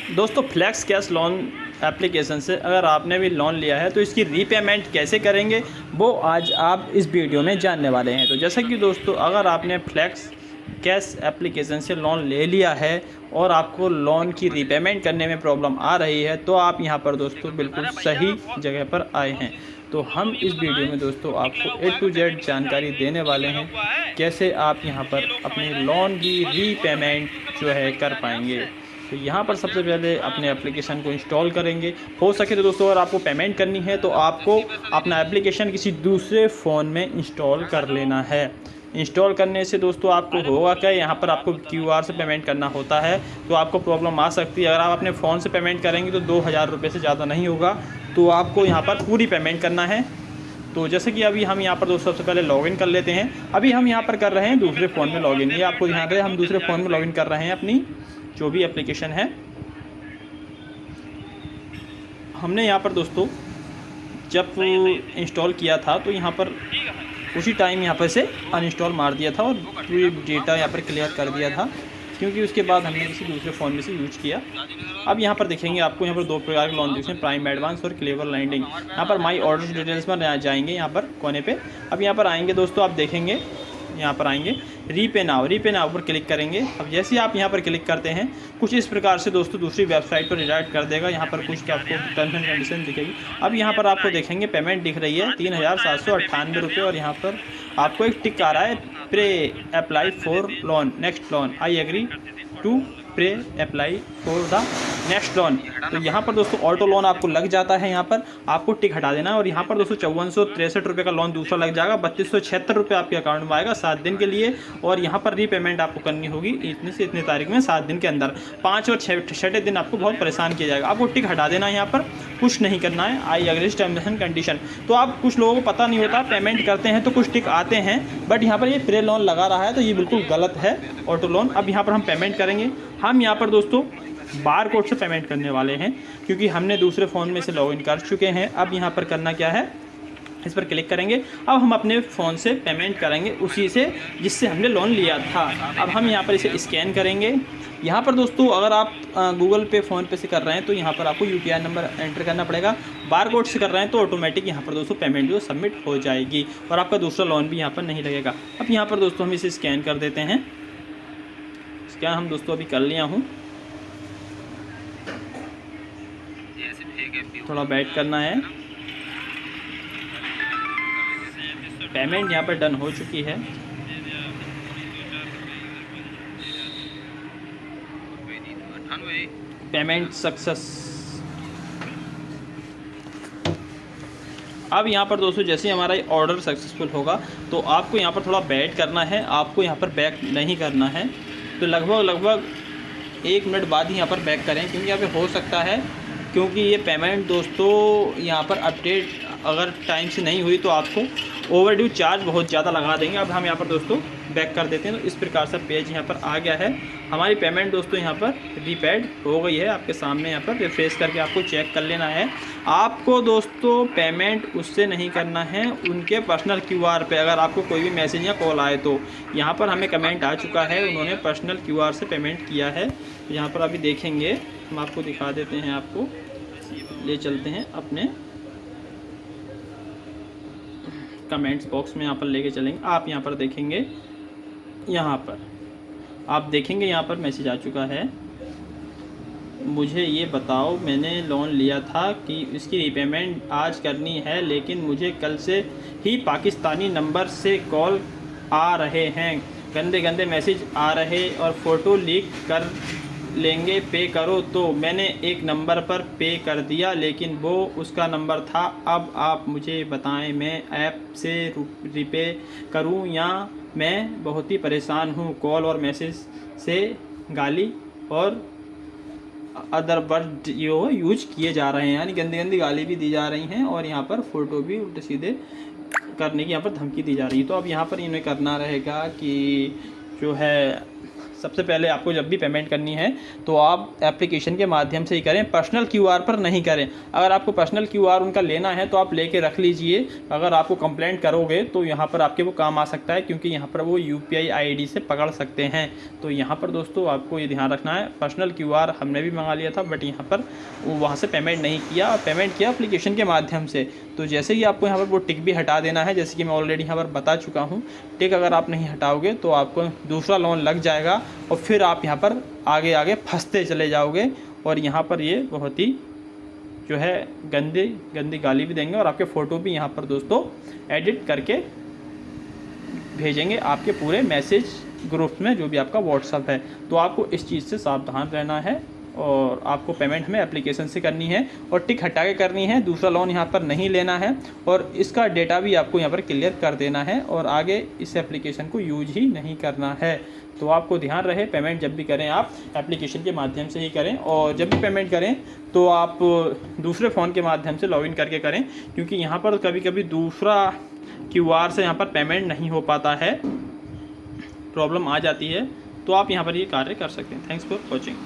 दोस्तों flex cash loan application से अगर आपने भी लोन लिया है तो इसकी रीपेमेंट कैसे करेंगे वो आज आप इस वीडियो में जानने वाले हैं। तो जैसा कि दोस्तों अगर आपने फ्लैक्स कैश एप्लीकेशन से लोन ले लिया है और आपको लोन की रीपेमेंट करने में प्रॉब्लम आ रही है तो आप यहां पर दोस्तों बिल्कुल सही जगह पर आए हैं। तो हम इस वीडियो में दोस्तों आपको A to Z जानकारी देने वाले हैं कैसे आप यहां पर अपने लोन की रीपेमेंट जो है कर पाएंगे। तो यहाँ पर सबसे पहले अपने एप्लीकेशन को इंस्टॉल करेंगे। हो सके तो दोस्तों अगर आपको पेमेंट करनी है तो आपको अपना एप्लीकेशन किसी दूसरे फ़ोन में इंस्टॉल कर लेना है। इंस्टॉल करने से दोस्तों आपको होगा क्या, यहाँ पर आपको QR से पेमेंट करना होता है तो आपको प्रॉब्लम आ सकती है। अगर आप अपने फ़ोन से पेमेंट करेंगे तो 2000 रुपये से ज़्यादा नहीं होगा, तो आपको यहाँ पर पूरी पेमेंट करना है। तो जैसे कि अभी हम यहाँ पर दोस्तों सबसे पहले लॉगिन कर लेते हैं। अभी हम यहाँ पर कर रहे हैं दूसरे फ़ोन में लॉगिन, ये आपको ध्यान रहे हम दूसरे फ़ोन में लॉगिन कर रहे हैं अपनी जो भी एप्लीकेशन है। हमने यहाँ पर दोस्तों जब इंस्टॉल किया था तो यहाँ पर उसी टाइम यहाँ पर से अनइंस्टॉल मार दिया था और पूरी डेटा यहाँ पर क्लियर कर दिया था, क्योंकि उसके बाद हमने किसी दूसरे फ़ोन में से यूज किया। अब यहाँ पर देखेंगे आपको यहाँ पर दो प्रकार के लोन दिखे हैं, प्राइम एडवांस और क्लेवर लैंडिंग। यहाँ पर माई ऑर्डर डिटेल्स में जाएंगे, यहाँ पर कोने पे अब यहाँ पर आएंगे दोस्तों, आप देखेंगे यहाँ पर आएंगे रीपे नाउ पर क्लिक करेंगे। अब जैसे ही आप यहाँ पर क्लिक करते हैं कुछ इस प्रकार से दोस्तों दूसरी वेबसाइट पर रिडायरेक्ट कर देगा। यहाँ पर कुछ आपको टर्म्स एंड कंडीशन दिखेगी। अब यहाँ पर आपको देखेंगे पेमेंट दिख रही है 3798 रुपये और यहाँ पर आपको एक टिक आ रहा है pre apply for loan next loan, I agree to pre apply for the next loan. तो यहाँ पर दोस्तों ऑटो लोन आपको लग जाता है, यहाँ पर आपको टिक हटा देना है और यहाँ पर दोस्तों 5463 रुपये का लोन दूसरा लग जाएगा। 3276 रुपये आपके अकाउंट में आएगा 7 दिन के लिए और यहाँ पर रीपेमेंट आपको करनी होगी इतने से इतने तारीख में 7 दिन के अंदर। 5 और 6 दिन आपको बहुत परेशान किया जाएगा। आपको टिक हटा देना है, यहाँ पर कुछ नहीं करना है, I agree terms and condition. तो आप कुछ लोगों को पता नहीं होता, पेमेंट करते हैं तो कुछ टिक आते हैं, बट यहाँ पर ये प्रे लोन लगा रहा है तो ये बिल्कुल गलत है ऑटो लोन। अब यहाँ पर हम पेमेंट करेंगे। हम यहाँ पर दोस्तों बार कोड से पेमेंट करने वाले हैं क्योंकि हमने दूसरे फ़ोन में से लॉगिन कर चुके हैं। अब यहाँ पर करना क्या है, इस पर क्लिक करेंगे। अब हम अपने फ़ोन से पेमेंट करेंगे उसी से जिससे हमने लोन लिया था। अब हम यहाँ पर इसे स्कैन करेंगे। यहाँ पर दोस्तों अगर आप गूगल पे फ़ोन पे से कर रहे हैं तो यहाँ पर आपको UPI नंबर एंटर करना पड़ेगा। बार कोड से कर रहे हैं तो ऑटोमेटिक यहाँ पर दोस्तों पेमेंट जो सबमिट हो जाएगी और आपका दूसरा लोन भी यहाँ पर नहीं लगेगा। अब यहाँ पर दोस्तों हम इसे स्कैन कर देते हैं। स्कैन हम दोस्तों अभी कर लिया हूँ, थोड़ा वेट करना है। पेमेंट यहाँ पर डन हो चुकी है। Payment success. अब यहाँ पर दोस्तों जैसे हमारा ये ऑर्डर सक्सेसफुल होगा तो आपको यहाँ पर थोड़ा वेट करना है, आपको यहाँ पर बैक नहीं करना है। तो लगभग 1 मिनट बाद ही यहाँ पर बैक करें क्योंकि यहाँ पे हो सकता है, क्योंकि ये पेमेंट दोस्तों यहाँ पर अपडेट अगर टाइम से नहीं हुई तो आपको ओवरड्यू चार्ज बहुत ज़्यादा लगा देंगे। अब हम यहाँ पर दोस्तों बैक कर देते हैं तो इस प्रकार से पेज यहाँ पर आ गया है। हमारी पेमेंट दोस्तों यहाँ पर रीपेड हो गई है आपके सामने। यहाँ पर रिफ्रेश करके आपको चेक कर लेना है। आपको दोस्तों पेमेंट उससे नहीं करना है, उनके पर्सनल QR पे अगर आपको कोई भी मैसेज या कॉल आए तो यहाँ पर हमें कमेंट आ चुका है, उन्होंने पर्सनल QR से पेमेंट किया है। यहाँ पर अभी देखेंगे, हम आपको दिखा देते हैं, आपको ले चलते हैं अपने कमेंट्स बॉक्स में, यहाँ पर लेके चलेंगे। आप यहाँ पर देखेंगे, यहाँ पर आप देखेंगे यहाँ पर मैसेज आ चुका है, मुझे ये बताओ मैंने लोन लिया था कि इसकी रीपेमेंट आज करनी है लेकिन मुझे कल से ही पाकिस्तानी नंबर से कॉल आ रहे हैं, गंदे गंदे मैसेज आ रहे और फ़ोटो लीक कर लेंगे, पे करो। तो मैंने एक नंबर पर पे कर दिया लेकिन वो उसका नंबर था। अब आप मुझे बताएं मैं ऐप से रिपे करूं या मैं बहुत ही परेशान हूं। कॉल और मैसेज से गाली और अदर वर्ड यूज किए जा रहे हैं, यानी गंदी गंदी गाली भी दी जा रही हैं और यहाँ पर फ़ोटो भी उल्टे सीधे करने की यहाँ पर धमकी दी जा रही है। तो अब यहाँ पर इन्हें करना रहेगा कि जो है सबसे पहले आपको जब भी पेमेंट करनी है तो आप एप्लीकेशन के माध्यम से ही करें, पर्सनल क्यूआर पर नहीं करें। अगर आपको पर्सनल क्यूआर उनका लेना है तो आप लेके रख लीजिए, अगर आपको कंप्लेंट करोगे तो यहाँ पर आपके वो काम आ सकता है, क्योंकि यहाँ पर वो UPI ID से पकड़ सकते हैं। तो यहाँ पर दोस्तों आपको ये ध्यान रखना है। पर्सनल क्यूआर हमने भी मंगा लिया था, बट यहाँ पर वहाँ से पेमेंट नहीं किया, पेमेंट किया एप्लीकेशन के माध्यम से। तो जैसे ही आपको यहाँ पर वो टिक भी हटा देना है, जैसे कि मैं ऑलरेडी यहाँ पर बता चुका हूँ। टिक अगर आप नहीं हटाओगे तो आपको दूसरा लोन लग जाएगा और फिर आप यहाँ पर आगे आगे फंसते चले जाओगे, और यहाँ पर ये बहुत ही जो है गंदी गाली भी देंगे, और आपके फ़ोटो भी यहाँ पर दोस्तों एडिट करके भेजेंगे आपके पूरे मैसेज ग्रुप में, जो भी आपका व्हाट्सअप है। तो आपको इस चीज़ से सावधान रहना है, और आपको पेमेंट हमें एप्लीकेशन से करनी है और टिक हटा के करनी है। दूसरा लोन यहाँ पर नहीं लेना है, और इसका डेटा भी आपको यहाँ पर क्लियर कर देना है, और आगे इस एप्लीकेशन को यूज ही नहीं करना है। तो आपको ध्यान रहे, पेमेंट जब भी करें आप एप्लीकेशन के माध्यम से ही करें, और जब भी पेमेंट करें तो आप दूसरे फ़ोन के माध्यम से लॉगिन करके करें, क्योंकि यहाँ पर कभी कभी दूसरा QR से यहाँ पर पेमेंट नहीं हो पाता है, प्रॉब्लम आ जाती है। तो आप यहाँ पर ये कार्य कर सकते हैं। Thanks for watching.